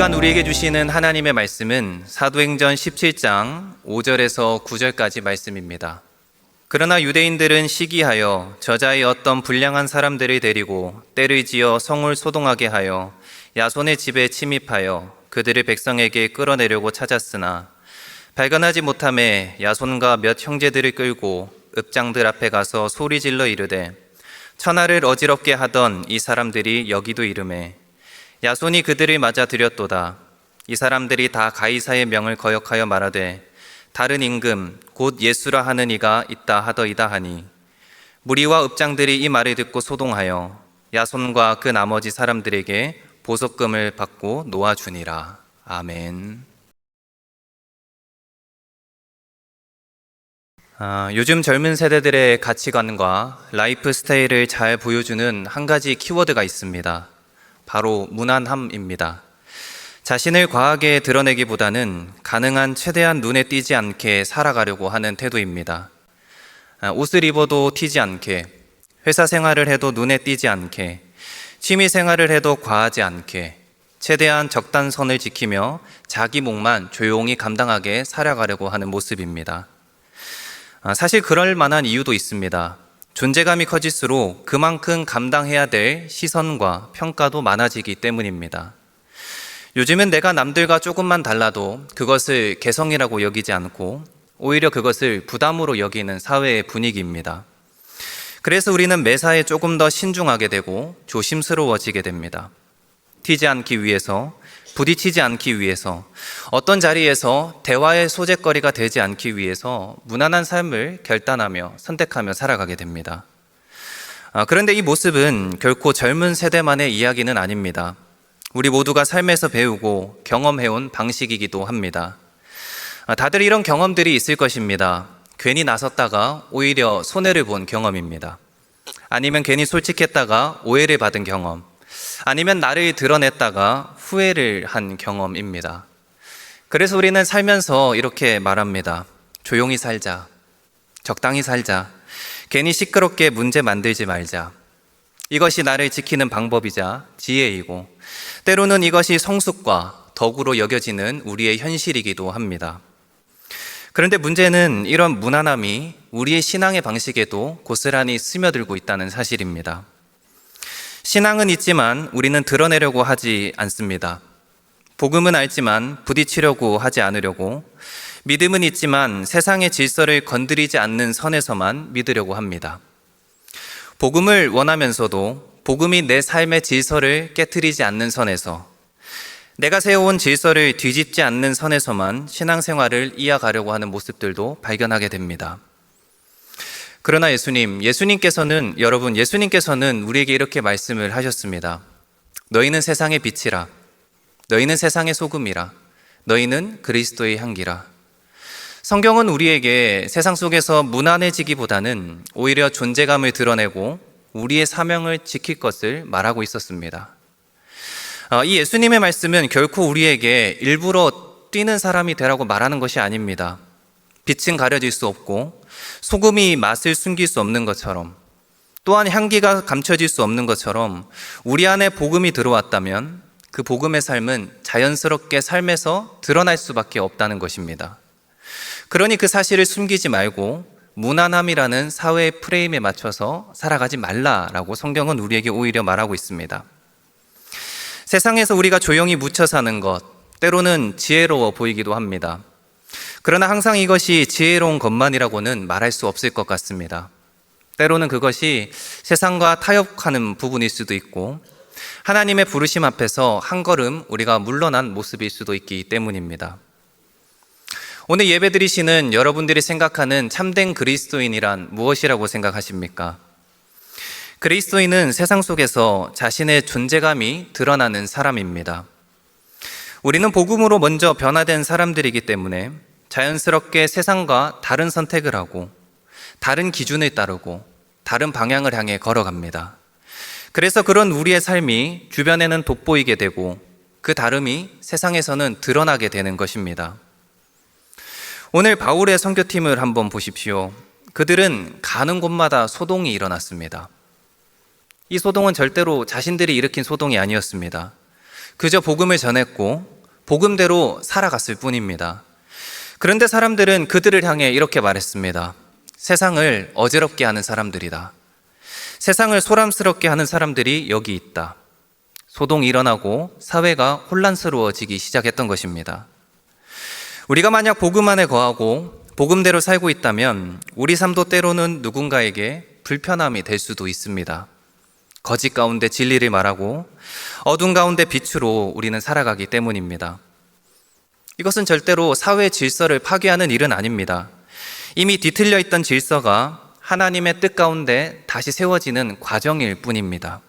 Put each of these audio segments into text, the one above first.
시간 우리에게 주시는 하나님의 말씀은 사도행전 17장 5절에서 9절까지 말씀입니다. 그러나 유대인들은 시기하여 저자의 어떤 불량한 사람들을 데리고 때를 지어 성을 소동하게 하여 야손의 집에 침입하여 그들을 백성에게 끌어내려고 찾았으나 발견하지 못하매 야손과 몇 형제들을 끌고 읍장들 앞에 가서 소리질러 이르되 천하를 어지럽게 하던 이 사람들이 여기도 이르매 야손이 그들을 맞아들였도다. 이 사람들이 다 가이사의 명을 거역하여 말하되 다른 임금 곧 예수라 하는 이가 있다 하더이다 하니 무리와 읍장들이 이 말을 듣고 소동하여 야손과 그 나머지 사람들에게 보석금을 받고 놓아주니라. 아멘. 요즘 젊은 세대들의 가치관과 라이프 스타일을 잘 보여주는 한 가지 키워드가 있습니다. 바로 무난함입니다. 자신을 과하게 드러내기보다는 가능한 최대한 눈에 띄지 않게 살아가려고 하는 태도입니다. 옷을 입어도 튀지 않게, 회사 생활을 해도 눈에 띄지 않게, 취미 생활을 해도 과하지 않게, 최대한 적당선을 지키며 자기 몫만 조용히 감당하게 살아가려고 하는 모습입니다. 사실 그럴 만한 이유도 있습니다. 존재감이 커질수록 그만큼 감당해야 될 시선과 평가도 많아지기 때문입니다. 요즘은 내가 남들과 조금만 달라도 그것을 개성이라고 여기지 않고 오히려 그것을 부담으로 여기는 사회의 분위기입니다. 그래서 우리는 매사에 조금 더 신중하게 되고 조심스러워지게 됩니다. 튀지 않기 위해서, 부딪히지 않기 위해서, 어떤 자리에서 대화의 소재거리가 되지 않기 위해서 무난한 삶을 결단하며 선택하며 살아가게 됩니다. 그런데 이 모습은 결코 젊은 세대만의 이야기는 아닙니다. 우리 모두가 삶에서 배우고 경험해온 방식이기도 합니다. 다들 이런 경험들이 있을 것입니다. 괜히 나섰다가 오히려 손해를 본 경험입니다. 아니면 괜히 솔직했다가 오해를 받은 경험, 아니면 나를 드러냈다가 후회를 한 경험입니다. 그래서 우리는 살면서 이렇게 말합니다. 조용히 살자, 적당히 살자, 괜히 시끄럽게 문제 만들지 말자. 이것이 나를 지키는 방법이자 지혜이고 때로는 이것이 성숙과 덕으로 여겨지는 우리의 현실이기도 합니다. 그런데 문제는 이런 무난함이 우리의 신앙의 방식에도 고스란히 스며들고 있다는 사실입니다. 신앙은 있지만 우리는 드러내려고 하지 않습니다. 복음은 알지만 부딪히려고 하지 않으려고, 믿음은 있지만 세상의 질서를 건드리지 않는 선에서만 믿으려고 합니다. 복음을 원하면서도 복음이 내 삶의 질서를 깨트리지 않는 선에서, 내가 세워온 질서를 뒤집지 않는 선에서만 신앙생활을 이어가려고 하는 모습들도 발견하게 됩니다. 그러나 예수님께서는 우리에게 이렇게 말씀을 하셨습니다. 너희는 세상의 빛이라, 너희는 세상의 소금이라, 너희는 그리스도의 향기라. 성경은 우리에게 세상 속에서 무난해지기보다는 오히려 존재감을 드러내고 우리의 사명을 지킬 것을 말하고 있었습니다. 이 예수님의 말씀은 결코 우리에게 일부러 뛰는 사람이 되라고 말하는 것이 아닙니다. 빛은 가려질 수 없고 소금이 맛을 숨길 수 없는 것처럼, 또한 향기가 감춰질 수 없는 것처럼 우리 안에 복음이 들어왔다면 그 복음의 삶은 자연스럽게 삶에서 드러날 수밖에 없다는 것입니다. 그러니 그 사실을 숨기지 말고 무난함이라는 사회의 프레임에 맞춰서 살아가지 말라라고 성경은 우리에게 오히려 말하고 있습니다. 세상에서 우리가 조용히 묻혀 사는 것, 때로는 지혜로워 보이기도 합니다. 그러나 항상 이것이 지혜로운 것만이라고는 말할 수 없을 것 같습니다. 때로는 그것이 세상과 타협하는 부분일 수도 있고 하나님의 부르심 앞에서 한 걸음 우리가 물러난 모습일 수도 있기 때문입니다. 오늘 예배드리시는 여러분들이 생각하는 참된 그리스도인이란 무엇이라고 생각하십니까? 그리스도인은 세상 속에서 자신의 존재감이 드러나는 사람입니다. 우리는 복음으로 먼저 변화된 사람들이기 때문에 자연스럽게 세상과 다른 선택을 하고 다른 기준을 따르고 다른 방향을 향해 걸어갑니다. 그래서 그런 우리의 삶이 주변에는 돋보이게 되고 그 다름이 세상에서는 드러나게 되는 것입니다. 오늘 바울의 선교팀을 한번 보십시오. 그들은 가는 곳마다 소동이 일어났습니다. 이 소동은 절대로 자신들이 일으킨 소동이 아니었습니다. 그저 복음을 전했고 복음대로 살아갔을 뿐입니다. 그런데 사람들은 그들을 향해 이렇게 말했습니다. 세상을 어지럽게 하는 사람들이다. 세상을 소란스럽게 하는 사람들이 여기 있다. 소동이 일어나고 사회가 혼란스러워지기 시작했던 것입니다. 우리가 만약 복음 안에 거하고 복음대로 살고 있다면 우리 삶도 때로는 누군가에게 불편함이 될 수도 있습니다. 거짓 가운데 진리를 말하고 어둠 가운데 빛으로 우리는 살아가기 때문입니다. 이것은 절대로 사회 질서를 파괴하는 일은 아닙니다. 이미 뒤틀려 있던 질서가 하나님의 뜻 가운데 다시 세워지는 과정일 뿐입니다.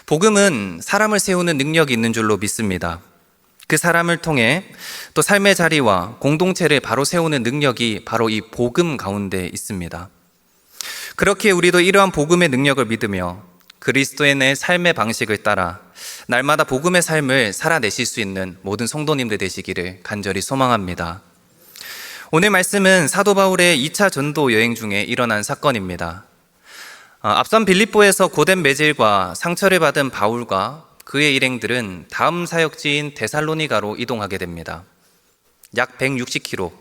복음은 사람을 세우는 능력이 있는 줄로 믿습니다. 그 사람을 통해 또 삶의 자리와 공동체를 바로 세우는 능력이 바로 이 복음 가운데 있습니다. 그렇게 우리도 이러한 복음의 능력을 믿으며 그리스도인의 삶의 방식을 따라 날마다 복음의 삶을 살아내실 수 있는 모든 성도님들 되시기를 간절히 소망합니다. 오늘 말씀은 사도 바울의 2차 전도 여행 중에 일어난 사건입니다. 앞선 빌립보에서 고된 매질과 상처를 받은 바울과 그의 일행들은 다음 사역지인 데살로니가로 이동하게 됩니다. 약 160km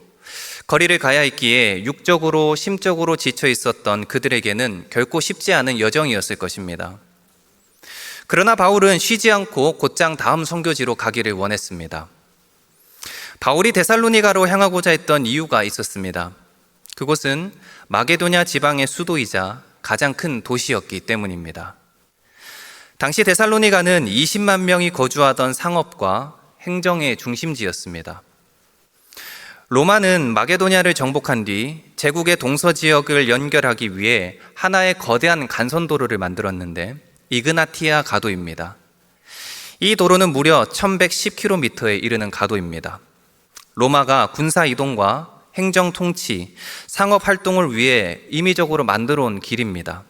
거리를 가야 했기에 육적으로 심적으로 지쳐 있었던 그들에게는 결코 쉽지 않은 여정이었을 것입니다. 그러나 바울은 쉬지 않고 곧장 다음 선교지로 가기를 원했습니다. 바울이 데살로니가로 향하고자 했던 이유가 있었습니다. 그곳은 마게도냐 지방의 수도이자 가장 큰 도시였기 때문입니다. 당시 데살로니가는 20만 명이 거주하던 상업과 행정의 중심지였습니다. 로마는 마게도냐를 정복한 뒤 제국의 동서 지역을 연결하기 위해 하나의 거대한 간선도로를 만들었는데 이그나티아 가도입니다. 이 도로는 무려 1110km에 이르는 가도입니다. 로마가 군사 이동과 행정 통치, 상업 활동을 위해 임의적으로 만들어 온 길입니다.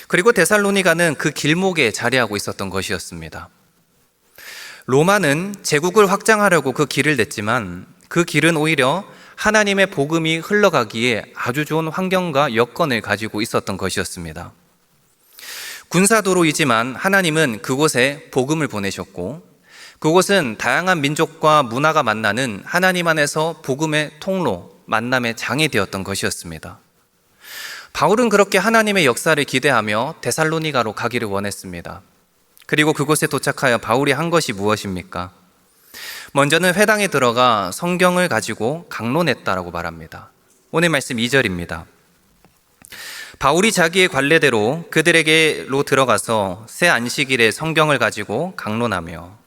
그리고 데살로니가는 그 길목에 자리하고 있었던 것이었습니다. 로마는 제국을 확장하려고 그 길을 냈지만 그 길은 오히려 하나님의 복음이 흘러가기에 아주 좋은 환경과 여건을 가지고 있었던 것이었습니다. 군사도로이지만 하나님은 그곳에 복음을 보내셨고 그곳은 다양한 민족과 문화가 만나는 하나님 안에서 복음의 통로, 만남의 장이 되었던 것이었습니다. 바울은 그렇게 하나님의 역사를 기대하며 데살로니가로 가기를 원했습니다. 그리고 그곳에 도착하여 바울이 한 것이 무엇입니까? 먼저는 회당에 들어가 성경을 가지고 강론했다라고 말합니다. 오늘 말씀 2절입니다. 바울이 자기의 관례대로 그들에게로 들어가서 새 안식일에 성경을 가지고 강론하며,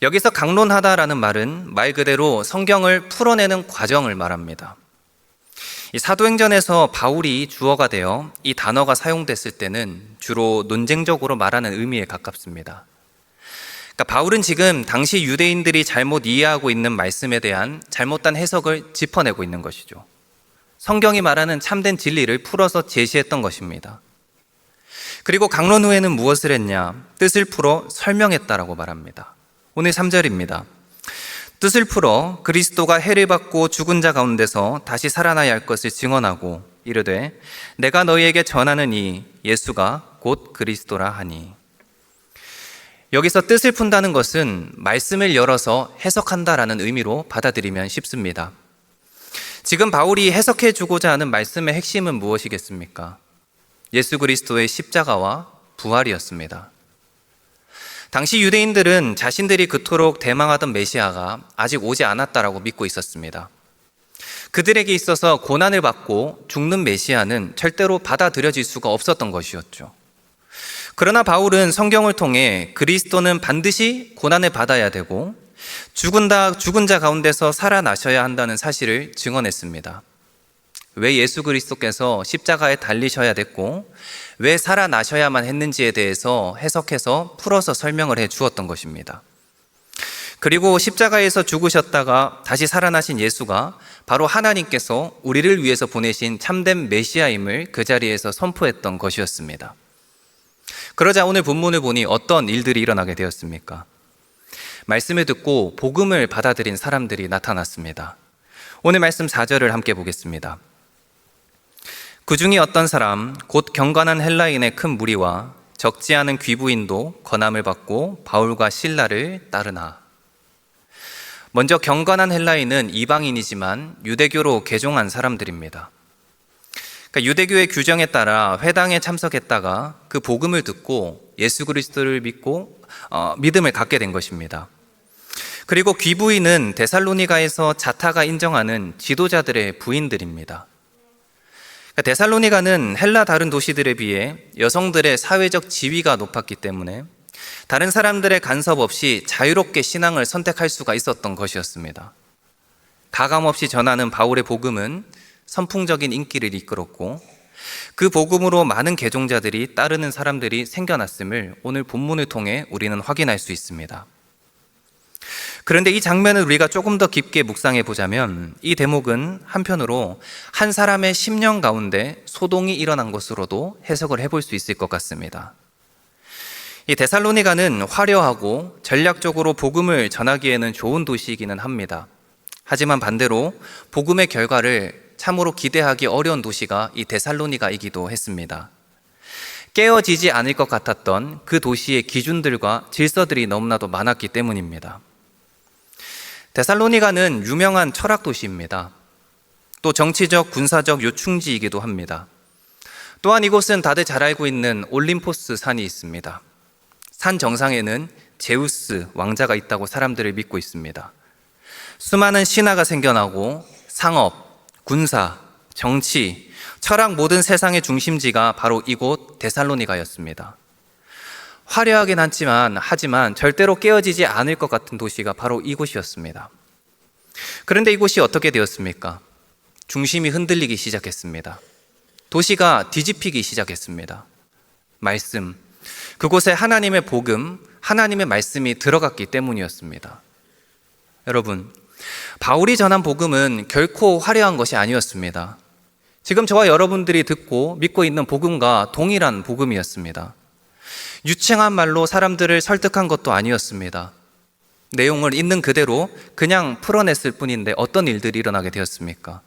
여기서 강론하다라는 말은 말 그대로 성경을 풀어내는 과정을 말합니다. 이 사도행전에서 바울이 주어가 되어 이 단어가 사용됐을 때는 주로 논쟁적으로 말하는 의미에 가깝습니다. 그러니까 바울은 지금 당시 유대인들이 잘못 이해하고 있는 말씀에 대한 잘못된 해석을 짚어내고 있는 것이죠. 성경이 말하는 참된 진리를 풀어서 제시했던 것입니다. 그리고 강론 후에는 무엇을 했냐? 뜻을 풀어 설명했다라고 말합니다. 오늘 3절입니다. 뜻을 풀어 그리스도가 해를 받고 죽은 자 가운데서 다시 살아나야 할 것을 증언하고 이르되 내가 너희에게 전하는 이 예수가 곧 그리스도라 하니. 여기서 뜻을 푼다는 것은 말씀을 열어서 해석한다라는 의미로 받아들이면 쉽습니다. 지금 바울이 해석해 주고자 하는 말씀의 핵심은 무엇이겠습니까? 예수 그리스도의 십자가와 부활이었습니다. 당시 유대인들은 자신들이 그토록 대망하던 메시아가 아직 오지 않았다라고 믿고 있었습니다. 그들에게 있어서 고난을 받고 죽는 메시아는 절대로 받아들여질 수가 없었던 것이었죠. 그러나 바울은 성경을 통해 그리스도는 반드시 고난을 받아야 되고 죽은 자 가운데서 살아나셔야 한다는 사실을 증언했습니다. 왜 예수 그리스도께서 십자가에 달리셔야 됐고 왜 살아나셔야만 했는지에 대해서 해석해서 풀어서 설명을 해 주었던 것입니다. 그리고 십자가에서 죽으셨다가 다시 살아나신 예수가 바로 하나님께서 우리를 위해서 보내신 참된 메시아임을 그 자리에서 선포했던 것이었습니다. 그러자 오늘 본문을 보니 어떤 일들이 일어나게 되었습니까? 말씀을 듣고 복음을 받아들인 사람들이 나타났습니다. 오늘 말씀 4절을 함께 보겠습니다. 그 중에 어떤 사람 곧 경건한 헬라인의 큰 무리와 적지 않은 귀부인도 권함을 받고 바울과 실라를 따르나. 먼저 경건한 헬라인은 이방인이지만 유대교로 개종한 사람들입니다. 그러니까 유대교의 규정에 따라 회당에 참석했다가 그 복음을 듣고 예수 그리스도를 믿고 믿음을 갖게 된 것입니다. 그리고 귀부인은 데살로니가에서 자타가 인정하는 지도자들의 부인들입니다. 그러니까 데살로니가는 헬라 다른 도시들에 비해 여성들의 사회적 지위가 높았기 때문에 다른 사람들의 간섭 없이 자유롭게 신앙을 선택할 수가 있었던 것이었습니다. 가감없이 전하는 바울의 복음은 선풍적인 인기를 이끌었고 그 복음으로 많은 개종자들이 따르는 사람들이 생겨났음을 오늘 본문을 통해 우리는 확인할 수 있습니다. 그런데 이 장면을 우리가 조금 더 깊게 묵상해 보자면 이 대목은 한편으로 한 사람의 심령 가운데 소동이 일어난 것으로도 해석을 해볼 수 있을 것 같습니다. 이 데살로니가는 화려하고 전략적으로 복음을 전하기에는 좋은 도시이기는 합니다. 하지만 반대로 복음의 결과를 참으로 기대하기 어려운 도시가 이 데살로니가이기도 했습니다. 깨어지지 않을 것 같았던 그 도시의 기준들과 질서들이 너무나도 많았기 때문입니다. 데살로니가는 유명한 철학 도시입니다. 또 정치적, 군사적 요충지이기도 합니다. 또한 이곳은 다들 잘 알고 있는 올림포스 산이 있습니다. 산 정상에는 제우스 왕자가 있다고 사람들을 믿고 있습니다. 수많은 신화가 생겨나고 상업, 군사, 정치, 철학 모든 세상의 중심지가 바로 이곳 데살로니가였습니다. 화려하긴 하지만 절대로 깨어지지 않을 것 같은 도시가 바로 이곳이었습니다. 그런데 이곳이 어떻게 되었습니까? 중심이 흔들리기 시작했습니다. 도시가 뒤집히기 시작했습니다. 말씀, 그곳에 하나님의 복음, 하나님의 말씀이 들어갔기 때문이었습니다. 여러분, 바울이 전한 복음은 결코 화려한 것이 아니었습니다. 지금 저와 여러분들이 듣고 믿고 있는 복음과 동일한 복음이었습니다. 유창한 말로 사람들을 설득한 것도 아니었습니다. 내용을 있는 그대로 그냥 풀어냈을 뿐인데 어떤 일들이 일어나게 되었습니까?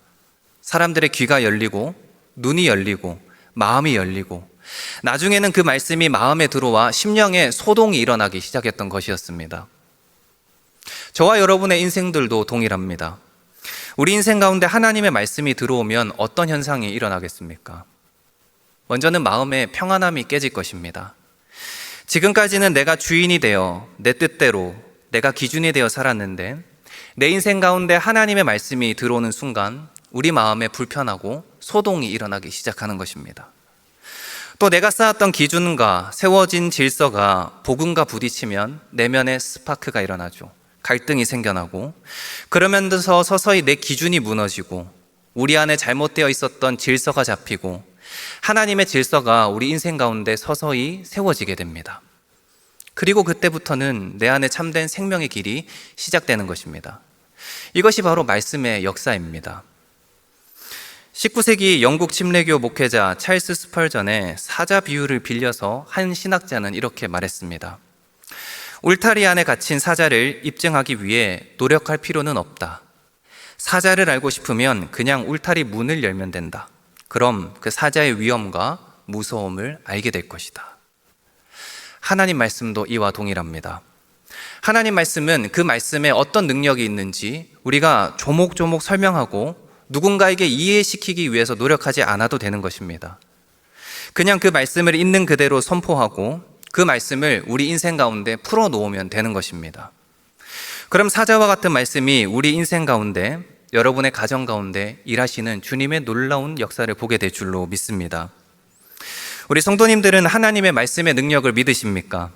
사람들의 귀가 열리고 눈이 열리고 마음이 열리고 나중에는 그 말씀이 마음에 들어와 심령에 소동이 일어나기 시작했던 것이었습니다. 저와 여러분의 인생들도 동일합니다. 우리 인생 가운데 하나님의 말씀이 들어오면 어떤 현상이 일어나겠습니까? 먼저는 마음의 평안함이 깨질 것입니다. 지금까지는 내가 주인이 되어 내 뜻대로 내가 기준이 되어 살았는데 내 인생 가운데 하나님의 말씀이 들어오는 순간 우리 마음에 불편하고 소동이 일어나기 시작하는 것입니다. 또 내가 쌓았던 기준과 세워진 질서가 복음과 부딪히면 내면에 스파크가 일어나죠. 갈등이 생겨나고 그러면서 서서히 내 기준이 무너지고 우리 안에 잘못되어 있었던 질서가 잡히고 하나님의 질서가 우리 인생 가운데 서서히 세워지게 됩니다. 그리고 그때부터는 내 안에 참된 생명의 길이 시작되는 것입니다. 이것이 바로 말씀의 역사입니다. 19세기 영국 침례교 목회자 찰스 스펄전의 사자 비유를 빌려서 한 신학자는 이렇게 말했습니다. 울타리 안에 갇힌 사자를 입증하기 위해 노력할 필요는 없다. 사자를 알고 싶으면 그냥 울타리 문을 열면 된다. 그럼 그 사자의 위험과 무서움을 알게 될 것이다. 하나님 말씀도 이와 동일합니다. 하나님 말씀은 그 말씀에 어떤 능력이 있는지 우리가 조목조목 설명하고 누군가에게 이해시키기 위해서 노력하지 않아도 되는 것입니다. 그냥 그 말씀을 있는 그대로 선포하고 그 말씀을 우리 인생 가운데 풀어놓으면 되는 것입니다. 그럼 사자와 같은 말씀이 우리 인생 가운데, 여러분의 가정 가운데 일하시는 주님의 놀라운 역사를 보게 될 줄로 믿습니다. 우리 성도님들은 하나님의 말씀의 능력을 믿으십니까?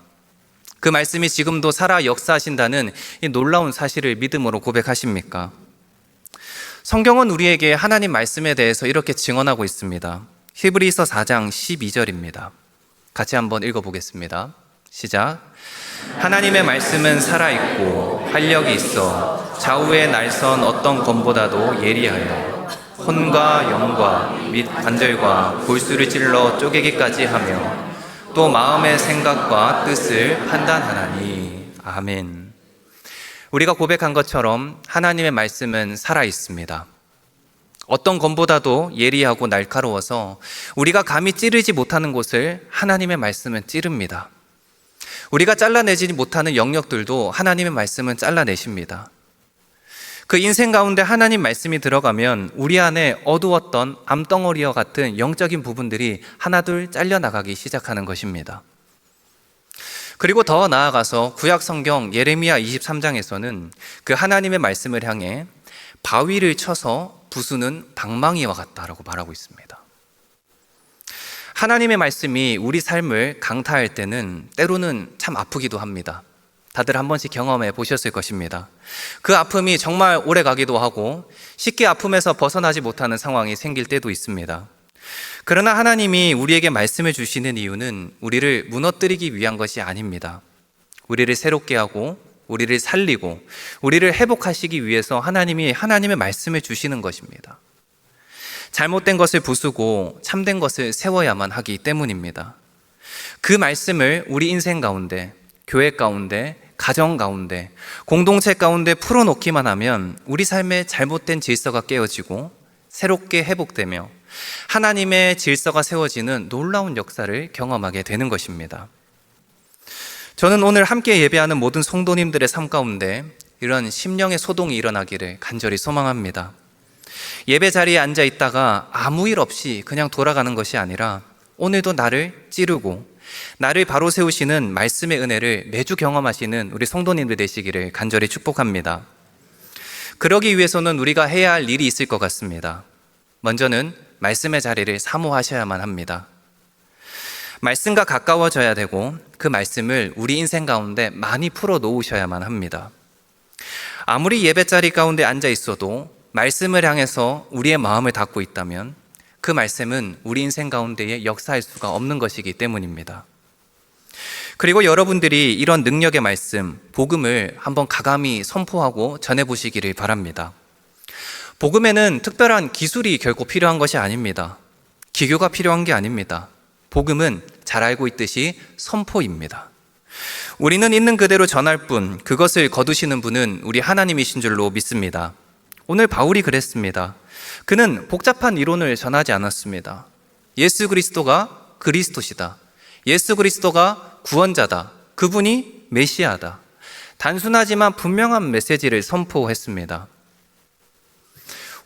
그 말씀이 지금도 살아 역사하신다는 이 놀라운 사실을 믿음으로 고백하십니까? 성경은 우리에게 하나님 말씀에 대해서 이렇게 증언하고 있습니다. 히브리서 4장 12절입니다. 같이 한번 읽어보겠습니다. 시작. 하나님의 말씀은 살아있고 활력이 있어 좌우의 날선 어떤 검보다도 예리하여 혼과 영과 및 관절과 골수를 찔러 쪼개기까지 하며 또 마음의 생각과 뜻을 판단하나니. 아멘. 우리가 고백한 것처럼 하나님의 말씀은 살아있습니다. 어떤 검보다도 예리하고 날카로워서 우리가 감히 찌르지 못하는 곳을 하나님의 말씀은 찌릅니다. 우리가 잘라내지 못하는 영역들도 하나님의 말씀은 잘라내십니다. 그 인생 가운데 하나님 말씀이 들어가면 우리 안에 어두웠던 암덩어리와 같은 영적인 부분들이 하나둘 잘려나가기 시작하는 것입니다. 그리고 더 나아가서 구약 성경 예레미야 23장에서는 그 하나님의 말씀을 향해 바위를 쳐서 부수는 방망이와 같다라고 말하고 있습니다. 하나님의 말씀이 우리 삶을 강타할 때는 때로는 참 아프기도 합니다. 다들 한 번씩 경험해 보셨을 것입니다. 그 아픔이 정말 오래 가기도 하고 쉽게 아픔에서 벗어나지 못하는 상황이 생길 때도 있습니다. 그러나 하나님이 우리에게 말씀해 주시는 이유는 우리를 무너뜨리기 위한 것이 아닙니다. 우리를 새롭게 하고 우리를 살리고 우리를 회복하시기 위해서 하나님이 하나님의 말씀해 주시는 것입니다. 잘못된 것을 부수고 참된 것을 세워야만 하기 때문입니다. 그 말씀을 우리 인생 가운데, 교회 가운데, 가정 가운데, 공동체 가운데 풀어놓기만 하면 우리 삶의 잘못된 질서가 깨어지고 새롭게 회복되며 하나님의 질서가 세워지는 놀라운 역사를 경험하게 되는 것입니다. 저는 오늘 함께 예배하는 모든 성도님들의 삶 가운데 이런 심령의 소동이 일어나기를 간절히 소망합니다. 예배 자리에 앉아 있다가 아무 일 없이 그냥 돌아가는 것이 아니라 오늘도 나를 찌르고 나를 바로 세우시는 말씀의 은혜를 매주 경험하시는 우리 성도님들 되시기를 간절히 축복합니다. 그러기 위해서는 우리가 해야 할 일이 있을 것 같습니다. 먼저는 말씀의 자리를 사모하셔야만 합니다. 말씀과 가까워져야 되고 그 말씀을 우리 인생 가운데 많이 풀어 놓으셔야만 합니다. 아무리 예배 자리 가운데 앉아 있어도 말씀을 향해서 우리의 마음을 닫고 있다면 그 말씀은 우리 인생 가운데에 역사할 수가 없는 것이기 때문입니다. 그리고 여러분들이 이런 능력의 말씀, 복음을 한번 가감히 선포하고 전해보시기를 바랍니다. 복음에는 특별한 기술이 결코 필요한 것이 아닙니다. 기교가 필요한 게 아닙니다. 복음은 잘 알고 있듯이 선포입니다. 우리는 있는 그대로 전할 뿐, 그것을 거두시는 분은 우리 하나님이신 줄로 믿습니다. 오늘 바울이 그랬습니다. 그는 복잡한 이론을 전하지 않았습니다. 예수 그리스도가 그리스도시다. 예수 그리스도가 구원자다. 그분이 메시아다. 단순하지만 분명한 메시지를 선포했습니다.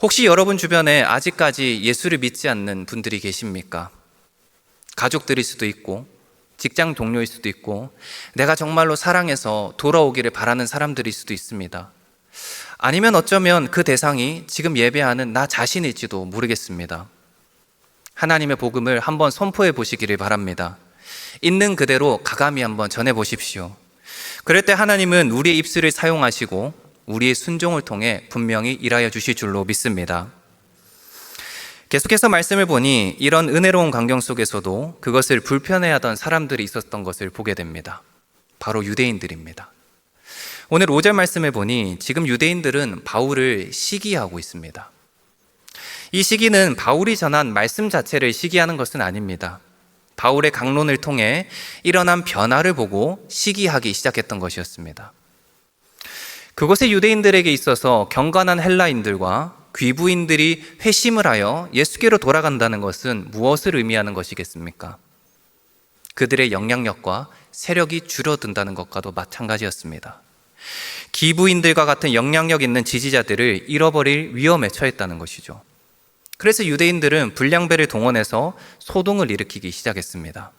혹시 여러분 주변에 아직까지 예수를 믿지 않는 분들이 계십니까? 가족들일 수도 있고 직장 동료일 수도 있고 내가 정말로 사랑해서 돌아오기를 바라는 사람들일 수도 있습니다. 아니면 어쩌면 그 대상이 지금 예배하는 나 자신일지도 모르겠습니다. 하나님의 복음을 한번 선포해 보시기를 바랍니다. 있는 그대로 가감히 한번 전해 보십시오. 그럴 때 하나님은 우리의 입술을 사용하시고 우리의 순종을 통해 분명히 일하여 주실 줄로 믿습니다. 계속해서 말씀을 보니 이런 은혜로운 광경 속에서도 그것을 불편해하던 사람들이 있었던 것을 보게 됩니다. 바로 유대인들입니다. 오늘 5절 말씀을 보니 지금 유대인들은 바울을 시기하고 있습니다. 이 시기는 바울이 전한 말씀 자체를 시기하는 것은 아닙니다. 바울의 강론을 통해 일어난 변화를 보고 시기하기 시작했던 것이었습니다. 그곳의 유대인들에게 있어서 경건한 헬라인들과 귀부인들이 회심을 하여 예수께로 돌아간다는 것은 무엇을 의미하는 것이겠습니까? 그들의 영향력과 세력이 줄어든다는 것과도 마찬가지였습니다. 기부인들과 같은 영향력 있는 지지자들을 잃어버릴 위험에 처했다는 것이죠. 그래서 유대인들은 불량배를 동원해서 소동을 일으키기 시작했습니다.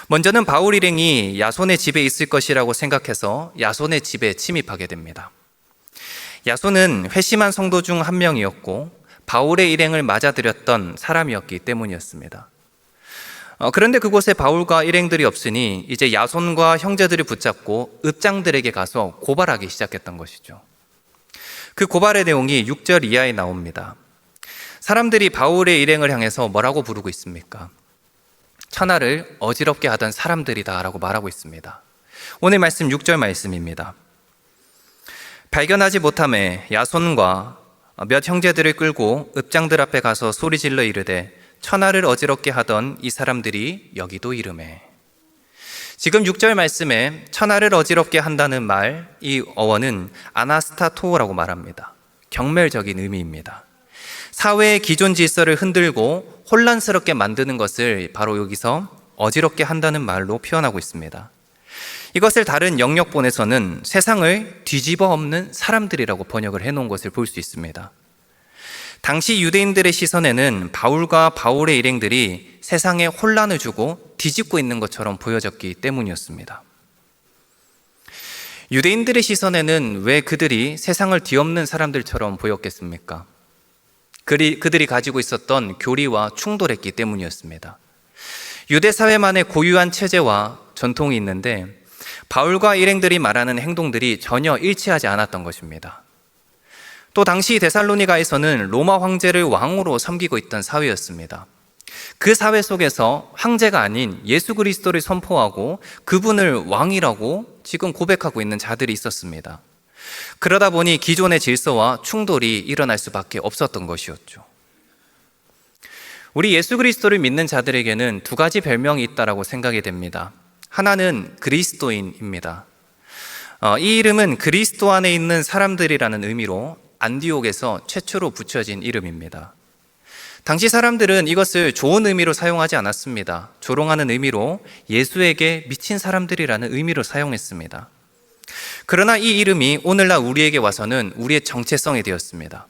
먼저는 바울 일행이 야손의 집에 있을 것이라고 생각해서 야손의 집에 침입하게 됩니다. 야손은 회심한 성도 중 한 명이었고 바울의 일행을 맞아들였던 사람이었기 때문이었습니다. 그런데 그곳에 바울과 일행들이 없으니 이제 야손과 형제들을 붙잡고 읍장들에게 가서 고발하기 시작했던 것이죠. 그 고발의 내용이 6절 이하에 나옵니다. 사람들이 바울의 일행을 향해서 뭐라고 부르고 있습니까? 천하를 어지럽게 하던 사람들이다 라고 말하고 있습니다. 오늘 말씀 6절 말씀입니다. 발견하지 못함에 야손과 몇 형제들을 끌고 읍장들 앞에 가서 소리질러 이르되 천하를 어지럽게 하던 이 사람들이 여기도 이르매. 지금 6절 말씀에 천하를 어지럽게 한다는 말, 이 어원은 아나스타토라고 말합니다. 경멸적인 의미입니다. 사회의 기존 질서를 흔들고 혼란스럽게 만드는 것을 바로 여기서 어지럽게 한다는 말로 표현하고 있습니다. 이것을 다른 영역본에서는 세상을 뒤집어 엎는 사람들이라고 번역을 해놓은 것을 볼 수 있습니다. 당시 유대인들의 시선에는 바울과 바울의 일행들이 세상에 혼란을 주고 뒤집고 있는 것처럼 보여졌기 때문이었습니다. 유대인들의 시선에는 왜 그들이 세상을 뒤엎는 사람들처럼 보였겠습니까? 그들이 가지고 있었던 교리와 충돌했기 때문이었습니다. 유대 사회만의 고유한 체제와 전통이 있는데 바울과 일행들이 말하는 행동들이 전혀 일치하지 않았던 것입니다. 또 당시 데살로니가에서는 로마 황제를 왕으로 섬기고 있던 사회였습니다. 그 사회 속에서 황제가 아닌 예수 그리스도를 선포하고 그분을 왕이라고 지금 고백하고 있는 자들이 있었습니다. 그러다 보니 기존의 질서와 충돌이 일어날 수밖에 없었던 것이었죠. 우리 예수 그리스도를 믿는 자들에게는 두 가지 별명이 있다고 생각이 됩니다. 하나는 그리스도인입니다. 이 이름은 그리스도 안에 있는 사람들이라는 의미로 안디옥에서 최초로 붙여진 이름입니다. 당시 사람들은 이것을 좋은 의미로 사용하지 않았습니다. 조롱하는 의미로 예수에게 미친 사람들이라는 의미로 사용했습니다. 그러나 이 이름이 오늘날 우리에게 와서는 우리의 정체성이 되었습니다.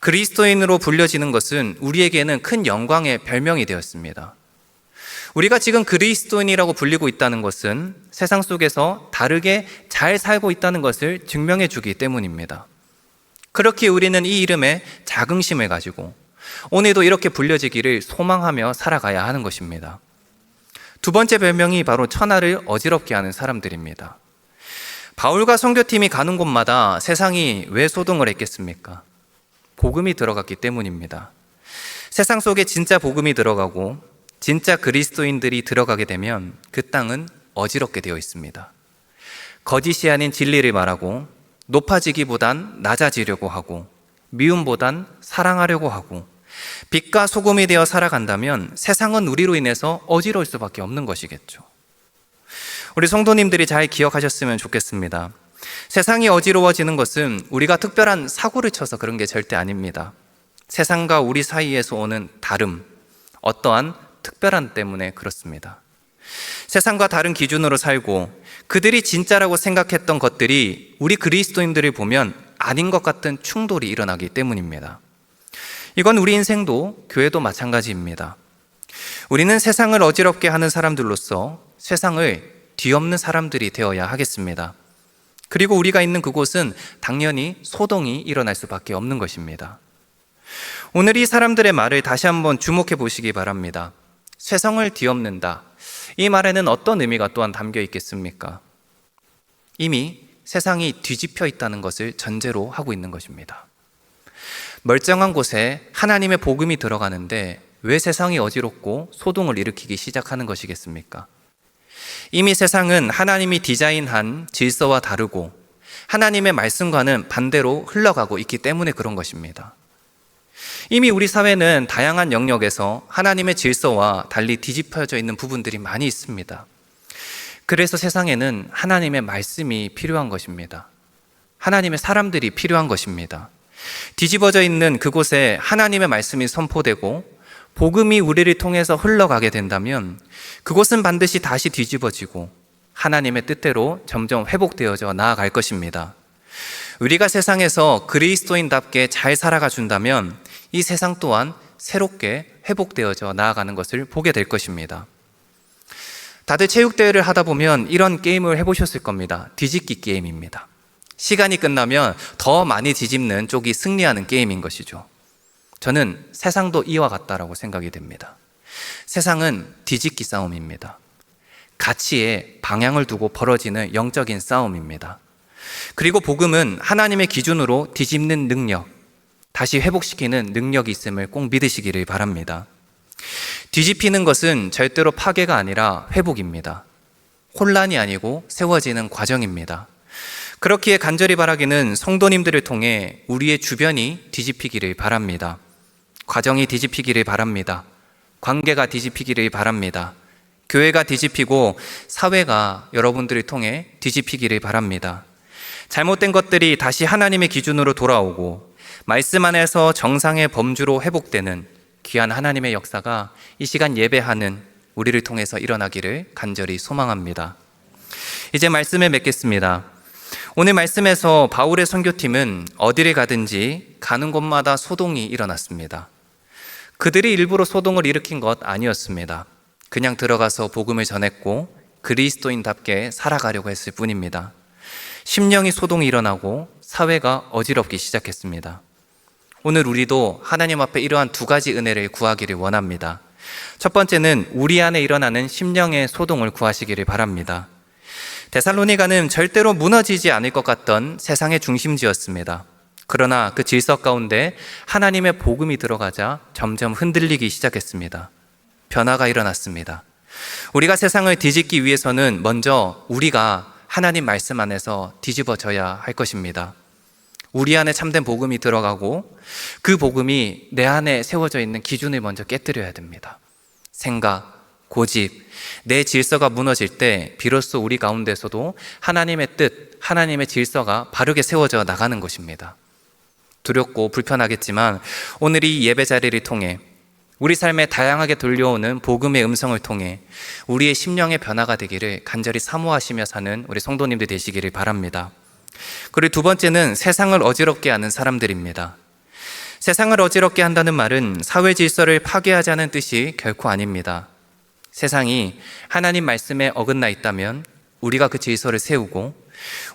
그리스도인으로 불려지는 것은 우리에게는 큰 영광의 별명이 되었습니다. 우리가 지금 그리스도인이라고 불리고 있다는 것은 세상 속에서 다르게 잘 살고 있다는 것을 증명해 주기 때문입니다. 그렇게 우리는 이 이름에 자긍심을 가지고 오늘도 이렇게 불려지기를 소망하며 살아가야 하는 것입니다. 두 번째 별명이 바로 천하를 어지럽게 하는 사람들입니다. 바울과 선교팀이 가는 곳마다 세상이 왜 소동을 했겠습니까? 복음이 들어갔기 때문입니다. 세상 속에 진짜 복음이 들어가고 진짜 그리스도인들이 들어가게 되면 그 땅은 어지럽게 되어 있습니다. 거짓이 아닌 진리를 말하고 높아지기보단 낮아지려고 하고 미움보단 사랑하려고 하고 빛과 소금이 되어 살아간다면 세상은 우리로 인해서 어지러울 수밖에 없는 것이겠죠. 우리 성도님들이 잘 기억하셨으면 좋겠습니다. 세상이 어지러워지는 것은 우리가 특별한 사고를 쳐서 그런 게 절대 아닙니다. 세상과 우리 사이에서 오는 다름, 어떠한 특별한 때문에 그렇습니다. 세상과 다른 기준으로 살고 그들이 진짜라고 생각했던 것들이 우리 그리스도인들을 보면 아닌 것 같은 충돌이 일어나기 때문입니다. 이건 우리 인생도 교회도 마찬가지입니다. 우리는 세상을 어지럽게 하는 사람들로서 세상을 뒤엎는 사람들이 되어야 하겠습니다. 그리고 우리가 있는 그곳은 당연히 소동이 일어날 수밖에 없는 것입니다. 오늘 이 사람들의 말을 다시 한번 주목해 보시기 바랍니다. 세상을 뒤엎는다. 이 말에는 어떤 의미가 또한 담겨 있겠습니까? 이미 세상이 뒤집혀 있다는 것을 전제로 하고 있는 것입니다. 멀쩡한 곳에 하나님의 복음이 들어가는데 왜 세상이 어지럽고 소동을 일으키기 시작하는 것이겠습니까? 이미 세상은 하나님이 디자인한 질서와 다르고 하나님의 말씀과는 반대로 흘러가고 있기 때문에 그런 것입니다. 이미 우리 사회는 다양한 영역에서 하나님의 질서와 달리 뒤집혀져 있는 부분들이 많이 있습니다. 그래서 세상에는 하나님의 말씀이 필요한 것입니다. 하나님의 사람들이 필요한 것입니다. 뒤집어져 있는 그곳에 하나님의 말씀이 선포되고 복음이 우리를 통해서 흘러가게 된다면 그곳은 반드시 다시 뒤집어지고 하나님의 뜻대로 점점 회복되어져 나아갈 것입니다. 우리가 세상에서 그리스도인답게 잘 살아가 준다면 이 세상 또한 새롭게 회복되어져 나아가는 것을 보게 될 것입니다. 다들 체육대회를 하다 보면 이런 게임을 해보셨을 겁니다. 뒤집기 게임입니다. 시간이 끝나면 더 많이 뒤집는 쪽이 승리하는 게임인 것이죠. 저는 세상도 이와 같다라고 생각이 됩니다. 세상은 뒤집기 싸움입니다. 가치에 방향을 두고 벌어지는 영적인 싸움입니다. 그리고 복음은 하나님의 기준으로 뒤집는 능력, 다시 회복시키는 능력이 있음을 꼭 믿으시기를 바랍니다. 뒤집히는 것은 절대로 파괴가 아니라 회복입니다. 혼란이 아니고 세워지는 과정입니다. 그렇기에 간절히 바라기는 성도님들을 통해 우리의 주변이 뒤집히기를 바랍니다. 과정이 뒤집히기를 바랍니다. 관계가 뒤집히기를 바랍니다. 교회가 뒤집히고 사회가 여러분들을 통해 뒤집히기를 바랍니다. 잘못된 것들이 다시 하나님의 기준으로 돌아오고 말씀 안에서 정상의 범주로 회복되는 귀한 하나님의 역사가 이 시간 예배하는 우리를 통해서 일어나기를 간절히 소망합니다. 이제 말씀을 맺겠습니다. 오늘 말씀에서 바울의 선교팀은 어디를 가든지 가는 곳마다 소동이 일어났습니다. 그들이 일부러 소동을 일으킨 것 아니었습니다. 그냥 들어가서 복음을 전했고 그리스도인답게 살아가려고 했을 뿐입니다. 심령이 소동이 일어나고 사회가 어지럽기 시작했습니다. 오늘 우리도 하나님 앞에 이러한 두 가지 은혜를 구하기를 원합니다. 첫 번째는 우리 안에 일어나는 심령의 소동을 구하시기를 바랍니다. 데살로니가는 절대로 무너지지 않을 것 같던 세상의 중심지였습니다. 그러나 그 질서 가운데 하나님의 복음이 들어가자 점점 흔들리기 시작했습니다. 변화가 일어났습니다. 우리가 세상을 뒤집기 위해서는 먼저 우리가 하나님 말씀 안에서 뒤집어져야 할 것입니다. 우리 안에 참된 복음이 들어가고 그 복음이 내 안에 세워져 있는 기준을 먼저 깨뜨려야 됩니다. 생각, 고집, 내 질서가 무너질 때 비로소 우리 가운데서도 하나님의 뜻, 하나님의 질서가 바르게 세워져 나가는 것입니다. 두렵고 불편하겠지만 오늘 이 예배 자리를 통해 우리 삶에 다양하게 들려오는 복음의 음성을 통해 우리의 심령의 변화가 되기를 간절히 사모하시며 사는 우리 성도님들 되시기를 바랍니다. 그리고 두 번째는 세상을 어지럽게 하는 사람들입니다. 세상을 어지럽게 한다는 말은 사회 질서를 파괴하자는 뜻이 결코 아닙니다. 세상이 하나님 말씀에 어긋나 있다면 우리가 그 질서를 세우고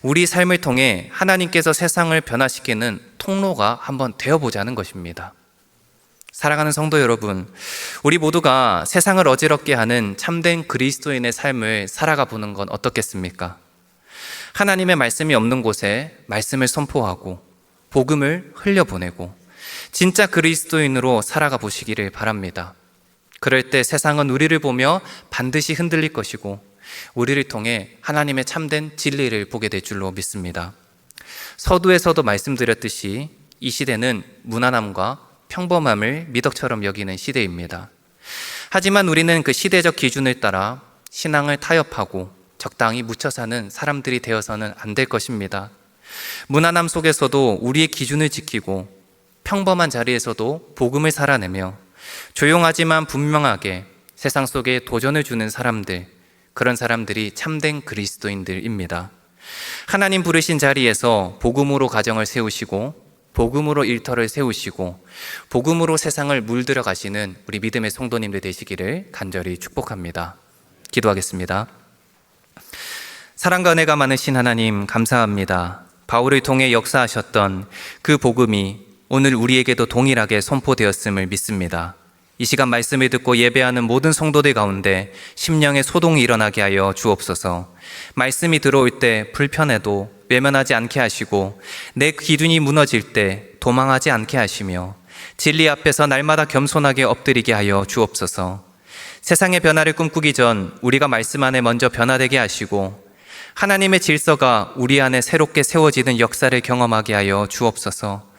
우리 삶을 통해 하나님께서 세상을 변화시키는 통로가 한번 되어보자는 것입니다. 사랑하는 성도 여러분, 우리 모두가 세상을 어지럽게 하는 참된 그리스도인의 삶을 살아가 보는 건 어떻겠습니까? 하나님의 말씀이 없는 곳에 말씀을 선포하고 복음을 흘려보내고 진짜 그리스도인으로 살아가 보시기를 바랍니다. 그럴 때 세상은 우리를 보며 반드시 흔들릴 것이고 우리를 통해 하나님의 참된 진리를 보게 될 줄로 믿습니다. 서두에서도 말씀드렸듯이 이 시대는 무난함과 평범함을 미덕처럼 여기는 시대입니다. 하지만 우리는 그 시대적 기준을 따라 신앙을 타협하고 적당히 묻혀 사는 사람들이 되어서는 안 될 것입니다. 무난함 속에서도 우리의 기준을 지키고 평범한 자리에서도 복음을 살아내며 조용하지만 분명하게 세상 속에 도전을 주는 사람들, 그런 사람들이 참된 그리스도인들입니다. 하나님 부르신 자리에서 복음으로 가정을 세우시고 복음으로 일터를 세우시고 복음으로 세상을 물들어 가시는 우리 믿음의 성도님들 되시기를 간절히 축복합니다. 기도하겠습니다. 사랑과 은혜가 많으신 하나님 감사합니다. 바울을 통해 역사하셨던 그 복음이 오늘 우리에게도 동일하게 선포되었음을 믿습니다. 이 시간 말씀을 듣고 예배하는 모든 성도들 가운데 심령의 소동이 일어나게 하여 주옵소서. 말씀이 들어올 때 불편해도 외면하지 않게 하시고 내 기준이 무너질 때 도망하지 않게 하시며 진리 앞에서 날마다 겸손하게 엎드리게 하여 주옵소서. 세상의 변화를 꿈꾸기 전 우리가 말씀 안에 먼저 변화되게 하시고 하나님의 질서가 우리 안에 새롭게 세워지는 역사를 경험하게 하여 주옵소서.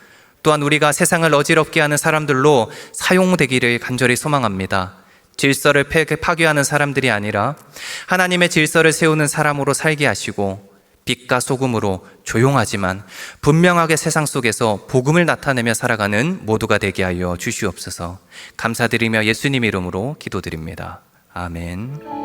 또한 우리가 세상을 어지럽게 하는 사람들로 사용되기를 간절히 소망합니다. 질서를 파괴하는 사람들이 아니라 하나님의 질서를 세우는 사람으로 살게 하시고 빛과 소금으로 조용하지만 분명하게 세상 속에서 복음을 나타내며 살아가는 모두가 되게 하여 주시옵소서. 감사드리며 예수님 이름으로 기도드립니다. 아멘.